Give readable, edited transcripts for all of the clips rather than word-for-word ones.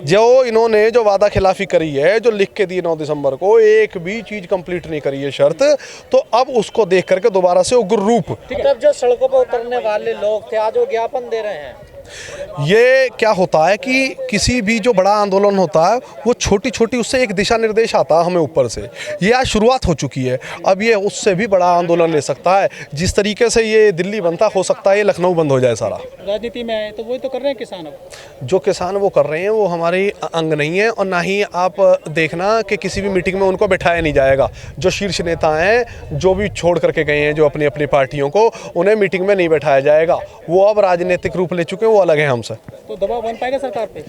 जो इन्होंने जो वादा खिलाफी करी है, जो लिख के दी 9 दिसंबर को, एक भी चीज़ कंप्लीट नहीं करी है शर्त, तो अब उसको देख करके दोबारा से उग्र रूप। तब जो सड़कों पर उतरने वाले लोग थे आज वो ज्ञापन दे रहे हैं। ये क्या होता है कि किसी भी जो बड़ा आंदोलन होता है वो छोटी छोटी उससे एक दिशा निर्देश आता है हमें ऊपर से। ये आज शुरुआत हो चुकी है, अब ये उससे भी बड़ा आंदोलन ले सकता है। जिस तरीके से ये दिल्ली बनता, हो सकता है ये लखनऊ बंद हो जाए सारा। राजनीति में आए तो वही तो कर रहे हैं किसान। अब जो किसान वो कर रहे हैं वो हमारे अंग नहीं है, और ना ही आप देखना कि किसी भी मीटिंग में उनको बैठाया नहीं जाएगा। जो शीर्ष नेता हैं, जो भी छोड़ करके गए हैं जो अपनी अपनी पार्टियों को, उन्हें मीटिंग में नहीं बैठाया जाएगा। वो अब राजनीतिक रूप ले चुके हैं, वो अलग है हमसे। तो दबाव बन पाएगा सरकार पे?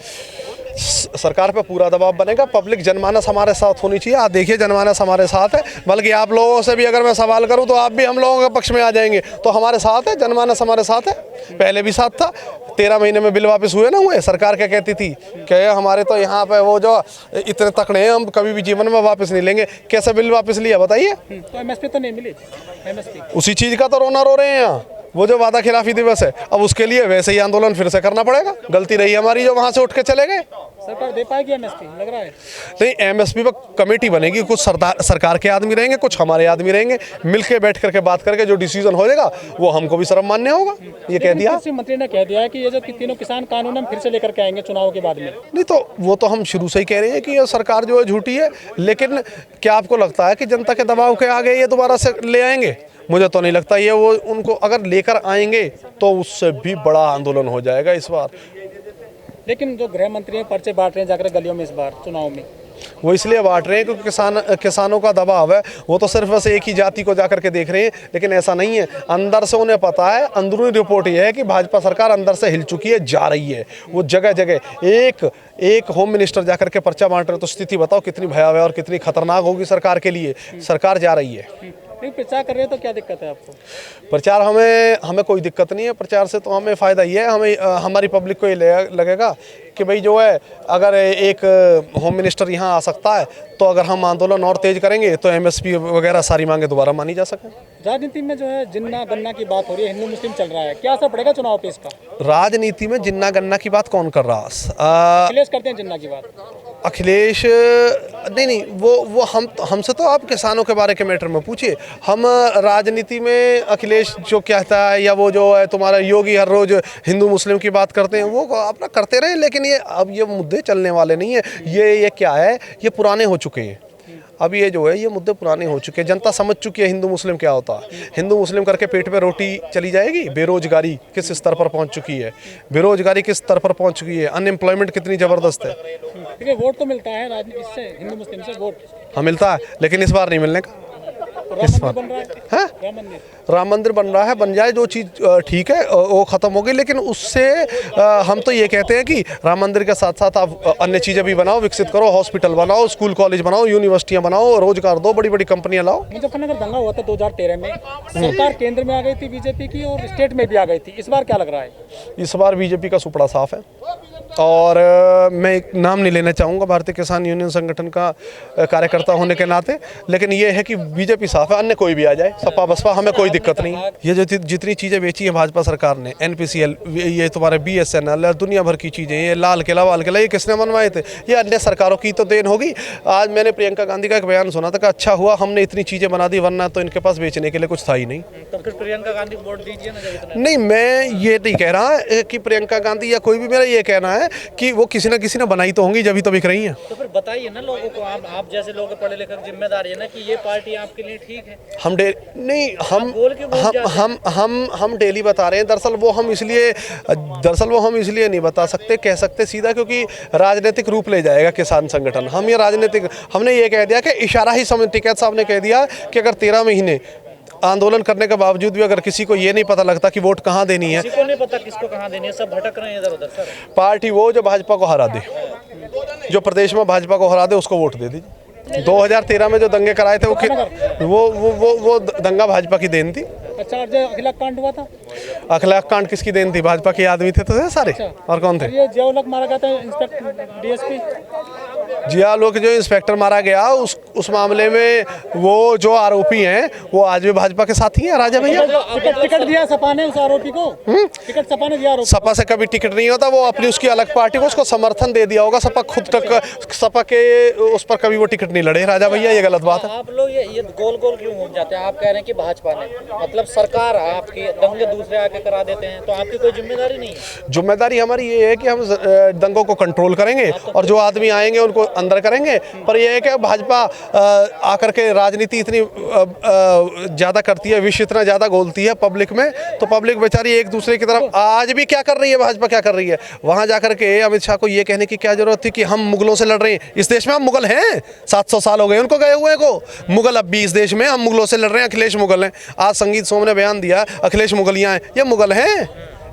सरकार पे पूरा दबाव बनेगा। पब्लिक जनमानस हमारे साथ होनी चाहिए। आप देखिए जनमानस हमारे साथ है, बल्कि आप लोगों से भी अगर मैं सवाल करूं तो आप भी हम लोगों के पक्ष में आ जाएंगे। तो हमारे साथ है जनमानस, हमारे साथ है, पहले भी साथ था। 13 महीने में बिल वापस हुए ना हुए। सरकार क्या कहती थी कि हमारे तो यहाँ पे वो जो इतने तकड़े हैं, हम कभी भी जीवन में वापस नहीं लेंगे। कैसे बिल वापस लिया बताइए? तो एमएसपी तो नहीं मिली। एमएसपी उसी चीज़ का तो रोना रो रहे हैं यहाँ। वो जो वादा खिलाफी दिवस है, अब उसके लिए वैसे ही आंदोलन फिर से करना पड़ेगा। गलती रही हमारी जो वहाँ से उठ के चले गए। सरकार दे पाएगी एमएसपी, लग रहा है? नहीं, एमएसपी पर कमेटी बनेगी। कुछ सरकार के आदमी रहेंगे, कुछ हमारे आदमी रहेंगे। मिलके बैठ करके बात करके जो डिसीजन हो जाएगा वो हमको भी शर्म मान्य होगा। ये कह दिया कृषि मंत्री ने, कह दिया है कि ये जो तीनों किसान कानून हम फिर से लेकर के आएंगे चुनाव के बाद में। नहीं, तो वो तो हम शुरू से ही कह रहे हैं कि ये सरकार जो है झूठी है। लेकिन क्या आपको लगता है कि जनता के दबाव के आगे ये दोबारा से ले आएंगे? मुझे तो नहीं लगता। ये वो उनको अगर लेकर आएंगे तो उससे भी बड़ा आंदोलन हो जाएगा इस बार। लेकिन जो गृह मंत्री हैं पर्चे बांट रहे हैं जाकर गलियों में इस बार चुनाव में, वो इसलिए बांट रहे हैं क्योंकि किसानों का दबाव है। वो तो सिर्फ बस एक ही जाति को जाकर के देख रहे हैं, लेकिन ऐसा नहीं है। अंदर से उन्हें पता है, अंदरूनी रिपोर्ट ये है कि भाजपा सरकार अंदर से हिल चुकी है, जा रही है। वो जगह जगह एक होम मिनिस्टर जाकर के पर्चा बांट रहे, तो स्थिति बताओ कितनी भयावह और कितनी खतरनाक होगी सरकार के लिए। सरकार जा रही है। नहीं प्रचार कर रहे हैं तो क्या दिक्कत है आपको? प्रचार हमें कोई दिक्कत नहीं है। प्रचार से तो हमें फ़ायदा ये है, हमें हमारी पब्लिक को ये लगेगा कि भाई जो है, अगर एक होम मिनिस्टर यहाँ आ सकता है तो अगर हम आंदोलन और तेज करेंगे तो एमएसपी वगैरह सारी मांगे दोबारा मानी जा सकें। राजनीति में जो है जिन्ना गन्ना की बात हो रही है, हिंदू मुस्लिम चल रहा है, क्या असर पड़ेगा चुनाव पे इसका? राजनीति में जिन्ना गन्ना की बात कौन कर रहा? अखिलेश करते हैं जिन्ना की बात। अखिलेश नहीं, वो हमसे तो आप किसानों के बारे के मैटर में पूछिए। हम राजनीति में अखिलेश जो कहता है, या वो जो है तुम्हारा योगी हर रोज हिंदू मुस्लिम की बात करते हैं, वो अपना करते रहे। लेकिन ये मुद्दे चलने वाले नहीं है। ये क्या है, ये पुराने हो चुके हैं। अब ये जो है, ये मुद्दे पुराने हो चुके हैं। जनता समझ चुकी है हिंदू मुस्लिम क्या होता है। हिंदू मुस्लिम करके पेट पे रोटी चली जाएगी। बेरोजगारी किस स्तर पर पहुंच चुकी है, बेरोजगारी किस स्तर पर पहुंच चुकी है, अनएम्प्लॉयमेंट कितनी ज़बरदस्त है। देखिए वोट तो मिलता है राजनीति से, हिंदू मुस्लिम से वोट हाँ मिलता है, लेकिन इस बार नहीं मिलने का। राम मंदिर बन रहा है, राम मंदिर बन रहा है, बन जाए। जो चीज़ ठीक है वो ख़त्म होगी, लेकिन उससे हम तो ये कहते हैं कि राम मंदिर के साथ साथ आप अन्य चीज़ें भी बनाओ, विकसित करो। हॉस्पिटल बनाओ, स्कूल कॉलेज बनाओ, यूनिवर्सिटियाँ बनाओ, रोजगार दो, बड़ी बड़ी कंपनियाँ लाओ। मुजफ्फरनगर दंगा हुआ था 2013 में, सरकार केंद्र में आ गई थी बीजेपी की और स्टेट में भी आ गई थी। इस बार क्या लग रहा है? इस बार बीजेपी का सुपड़ा साफ है। और मैं एक नाम नहीं लेना चाहूँगा भारतीय किसान यूनियन संगठन का कार्यकर्ता होने के नाते, लेकिन ये है कि बीजेपी साफ है। अन्य कोई भी आ जाए, सपा बसपा, हमें कोई दिक्कत नहीं। ये जो जितनी चीज़ें बेची है भाजपा सरकार ने, एनपीसीएल, ये तुम्हारे बीएसएनएल, दुनिया भर की चीज़ें, ये लाल किला वाल किला, ये किसने बनवाए थे? ये अन्य सरकारों की तो देन होगी। आज मैंने प्रियंका गांधी का एक बयान सुना था कि अच्छा हुआ हमने इतनी चीज़ें बना दी, वरना तो इनके पास बेचने के लिए कुछ था ही नहीं। तो फिर प्रियंका गांधी को वोट दीजिए ना। नहीं, मैं ये नहीं कह रहा कि प्रियंका गांधी या कोई भी, मेरा ये कहना है कि वो किसी न बनाई तो होंगी, जब तो बिक रही हैं। तो फिर बताइए ना लोगों को, आप जैसे लोग पढ़े लिखे जिम्मेदारी है ना कि ये पार्टी आपके लिए ठीक है। हम डेली बता रहे हैं। दरअसल वो हम इसलिए नहीं बता सकते, कह सकते सीधा, क्योंकि राजनीतिक रूप ले जाएगा किसान संगठन। हमने ये कह दिया कि इशारा ही समझ, टिकैत साहब ने कह दिया कि अगर 13 महीने आंदोलन करने के बावजूद भी अगर किसी को ये नहीं पता लगता कि वोट कहाँ देनी है, किसी को नहीं पता किसको कहाँ देनी है, सब भटक रहे हैं इधर उधर। सर पार्टी वो जो भाजपा को हरा दे, जो प्रदेश में भाजपा को हरा दे, उसको वोट दे दीजिए। 2013 में जो दंगे कराए थे वो दंगा भाजपा की देन थी। अच्छा, जो अखिलाक कांड हुआ था, अखिलाक कांड किसकी देन थी? भाजपा के आदमी थे तो सारे। और कौन थे? ये जेवलक मारा गया था इंस्पेक्टर डीएसपी जियालो के जो इंस्पेक्टर मारा गया उस मामले में वो जो आरोपी हैं वो आज भी भाजपा के साथ ही हैं। राजा भैया टिकट दिया सपा ने उस आरोपी को, टिकट सपा ने दिया आरोपी। सपा से कभी टिकट नहीं होता, वो अपनी उसकी अलग पार्टी को उसको समर्थन दे दिया होगा। सपा खुद तक सपा के उस पर कभी वो टिकट नहीं लड़े। राजा भैया ये गलत बात है। आप लोग ये गोल गोल क्यों घूम जाते हैं? आप कह रहे हैं कि भाजपा ने, मतलब सरकार आपकी दंगे दूसरे आके करा देते हैं, तो आपकी कोई जिम्मेदारी नहीं है? जिम्मेदारी हमारी ये है कि हम दंगों को कंट्रोल करेंगे और जो आदमी आएंगे उनको अंदर करेंगे। पर यह है कि भाजपा आकर के राजनीति इतनी ज़्यादा करती है, विष इतना ज़्यादा घोलती है पब्लिक में, तो पब्लिक बेचारी एक दूसरे की तरफ आज भी क्या कर रही है, भाजपा क्या कर रही है, वहाँ जाकर के अमित शाह को ये कहने की क्या जरूरत थी कि हम मुगलों से लड़ रहे हैं। इस देश में हम मुगल हैं, 700 साल हो गए उनको गए हुए को। मुगल अब भी इस देश में, हम मुगलों से लड़ रहे हैं। अखिलेश मुगल हैं। आज संगीत सोम ने बयान दिया अखिलेश मुगलियाँ हैं, ये मुगल हैं।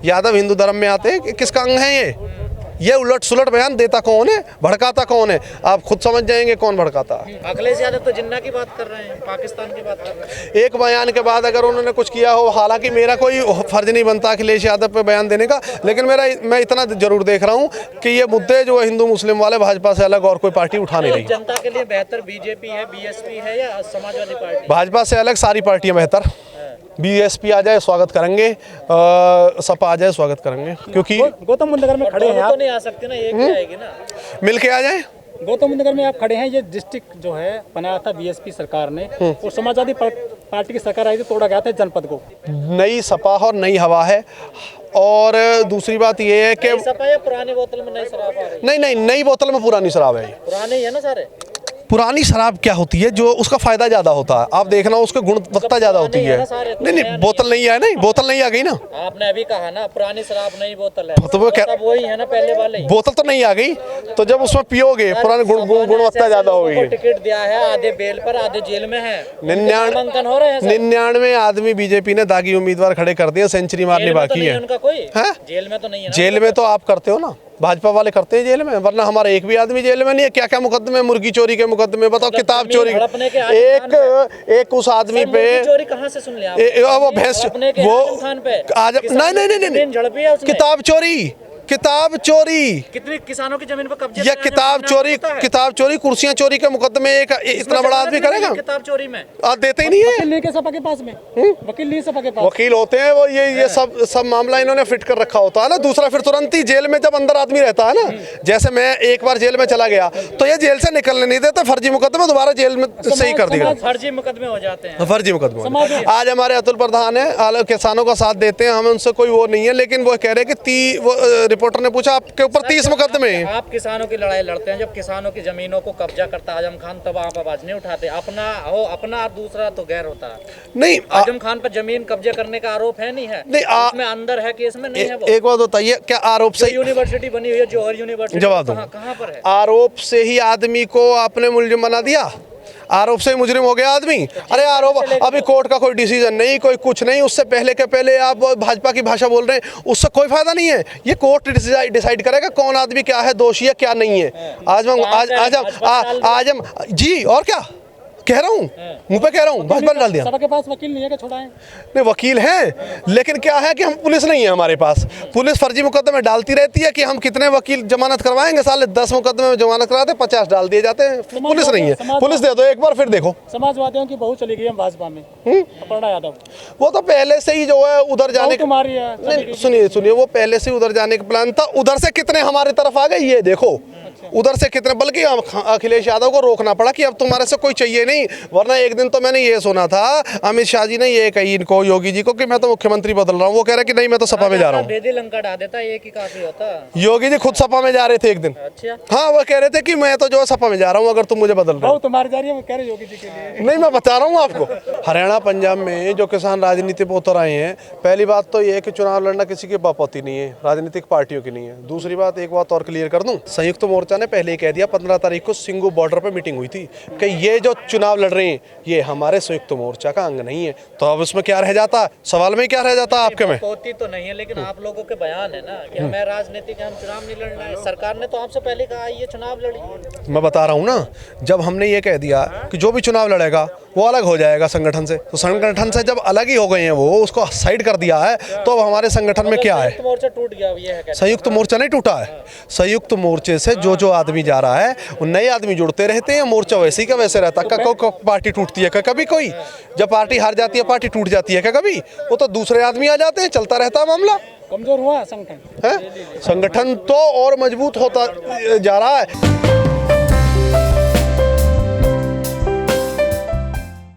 यादव हिंदू धर्म में आते हैं, किसका अंग है ये उलट सुलट बयान देता कौन है, भड़काता कौन है? आप खुद समझ जाएंगे कौन भड़काता है। अखिलेश यादव तो जिन्ना की बात कर रहे हैं, पाकिस्तान की बात कर रहे हैं। एक बयान के बाद अगर उन्होंने कुछ किया हो, हालांकि मेरा कोई फर्ज नहीं बनता अखिलेश यादव पे बयान देने का, लेकिन मैं इतना जरूर देख रहा हूँ कि ये मुद्दे जो हिंदू मुस्लिम वाले भाजपा से अलग और कोई पार्टी उठा नहीं रही। जनता के लिए बेहतर बीजेपी है, बीएसपी है या समाजवादी पार्टी? भाजपा से अलग सारी पार्टियां बेहतर। बीएसपी आ जाए स्वागत करेंगे, सपा आ जाए स्वागत करेंगे, क्योंकि गौतम बुद्ध नगर में खड़े हैं तो आप, नहीं आ सकते ना, एक ही आएगी ना, मिल के आ जाए। गौतम बुद्ध नगर में आप खड़े हैं। ये डिस्ट्रिक्ट जो है बनाया था बीएसपी सरकार ने, और समाजवादी पार्टी की सरकार आई थी, तोड़ा गया था जनपद को। नई सपा और नई हवा है। और दूसरी बात ये है कि सपा या पुरानी बोतल में नई शराब आ रही? नहीं, नई बोतल में पुरानी शराब है। पुराने ही है ना सारे। पुरानी शराब क्या होती है, जो उसका फायदा ज्यादा होता है, आप देखना उसकी गुणवत्ता ज्यादा होती है। नहीं, बोतल नहीं है, नहीं बोतल नहीं आ गई ना। आपने अभी कहा ना पुरानी शराब नई बोतल है, तो वो क्या, सब वही है ना पहले वाले ही। बोतल तो नहीं आ गई, तो जब उसमें पियोगे पुरानी गुणवत्ता ज्यादा होगी। टिकट दिया है, आधे बेल पर आधे जेल में है, 99 आदमी बीजेपी ने दागी उम्मीदवार खड़े कर दिए, सेंचुरी मारनी बाकी है उनका कोई। जेल में तो नहीं है। जेल में तो आप करते हो ना, भाजपा वाले करते हैं जेल में, वरना हमारा एक भी आदमी जेल में नहीं है। क्या क्या मुकदमे, मुर्गी चोरी के मुकदमे, बताओ, किताब चोरी, एक उस आदमी पे चोरी कहाँ से सुन लिया? वो भैंस, वो आज नहीं, किताब चोरी कितने किसानों की जमीन पर कब्जे, या किताब चोरी, कुर्सियां चोरी के मुकदमे एक इतना बड़ा आदमी करेगा? किताब चोरी में आप देते ही नहीं है। वकील लेके सपा के पास में, वकील नहीं सपा के पास, वकील होते हैं वो, ये सब मामला इन्होंने फिट कर रखा होता है ना। दूसरा फिर तुरंत ही जेल में जब अंदर आदमी रहता है ना, जैसे मैं एक बार जेल में चला गया तो ये जेल से निकलने नहीं देते, फर्जी मुकदमे दोबारा जेल में सही कर दिया, फर्जी मुकदमे हो जाते हैं, फर्जी मुकदमे। आज हमारे अतुल प्रधान है, किसानों का साथ देते हैं, हमें उनसे कोई वो नहीं है, लेकिन वो कह रहे कि रिपोर्टर ने पूछा के ऊपर 30 मुकदमे हैं। आप किसानों की लड़ाई लड़ते हैं, जब किसानों की जमीनों को कब्जा करता आजम खान, तब आप आवाज नहीं उठाते। अपना हो अपना, दूसरा तो गैर होता है। नहीं, आजम खान पर जमीन कब्जा करने का आरोप है, नहीं है? नहीं, उसमें अंदर है कि इसमें नहीं है? वो एक बात बताइए, क्या आरोप से यूनिवर्सिटी बनी हुई है, जौहर यूनिवर्सिटी, जवाब दो, कहाँ पर है? आरोप से ही आदमी को आपने मुलजिम बना दिया? आरोप से मुजरिम हो गया आदमी? अरे आरोप, अभी कोर्ट का कोई डिसीजन नहीं, कोई कुछ नहीं, उससे पहले के पहले आप भाजपा की भाषा बोल रहे हैं, उससे कोई फायदा नहीं है। ये कोर्ट डिसाइड करेगा कौन आदमी क्या है, दोषी है क्या नहीं है। आज हम जी, और क्या कह रहा हूँ, मुंह पे कह रहा हूँ, भाजपा ने डाल दिया। सपा के पास वकील नहीं है, क्या छुड़ाएं? नहीं, वकील हैं, लेकिन क्या है कि हम पुलिस नहीं है हमारे पास। पुलिस फर्जी मुकदमे डालती रहती है कि हम कितने वकील जमानत करवाएंगे, साले 10 मुकदमे में जमानत कराते, 50 डाल दिए जाते हैं। पुलिस नहीं है, पुलिस दे दो एक बार फिर देखो। समाजवादियों की बहू चली गई है भाजपा में, अपर्णा यादव, वो तो पहले से ही जो है उधर जाने का, नहीं सुनिए, वो पहले से उधर जाने का प्लान था। उधर से कितने हमारे तरफ आ गए ये देखो, उधर से कितने, बल्कि अखिलेश यादव को रोकना पड़ा कि अब तुम्हारे से कोई चाहिए नहीं। वरना एक दिन तो मैंने ये सुना था, अमित शाह जी ने ये कही इनको, योगी जी को, कि मैं तो मुख्यमंत्री बदल रहा हूँ। वो कह रहे कि नहीं, मैं तो सपा में जा रहा हूँ। दे लंका डाल देता, एक ही काफी होता। योगी जी खुद सपा में जा रहे थे एक दिन। अच्छा, हाँ, वो कह रहे थे कि मैं तो जो है सपा में जा रहा हूँ, अगर तुम मुझे बदल रहे हो। तुम्हारी जा रही है, वो कह रहे योगी जी के लिए। नहीं, मैं बता रहा हूँ आपको, हरियाणा पंजाब में जो किसान राजनीति पे उतर आए हैं, पहली बात तो ये है कि चुनाव लड़ना किसी की बपौती नहीं है, राजनीतिक पार्टियों की नहीं है। दूसरी बात, एक बात और क्लियर कर दूं, संयुक्त मोर्चा ने पहले ही कह दिया, 15 तारीख को सिंगू बॉर्डर पे मीटिंग हुई थी कि ये जो चुनाव लड़ रहे हैं ये हमारे संयुक्त मोर्चा का अंग नहीं है। तो अब इसमें क्या रह जाता, सवाल में क्या रह जाता आपके में? होती तो नहीं है, लेकिन आप लोगों के बयान है ना कि हमें राजनीति के, हम चुनाव नहीं लड़ना है। सरकार ने तो आपसे पहले कहा ये चुनाव लड़ी। मैं बता रहा हूँ ना, जब हमने ये कह दिया कि जो भी चुनाव लड़ेगा वो अलग हो जाएगा संगठन से, तो संगठन से जब अलग ही हो गए हैं, वो उसको साइड कर दिया है, तो अब हमारे संगठन में क्या है? मोर्चा टूट गया, ये है? संयुक्त मोर्चा नहीं टूटा है, संयुक्त मोर्चे से जो आदमी जा रहा है, वो नए आदमी जुड़ते रहते हैं, मोर्चा वैसे ही का वैसे रहता है। पार्टी टूटती है क्या कभी? कोई जब पार्टी हार जाती है पार्टी टूट जाती है क्या कभी? वो तो दूसरे आदमी आ जाते हैं, चलता रहता है मामला कमजोर हुआ संगठन है। संगठन तो और मजबूत होता जा रहा है।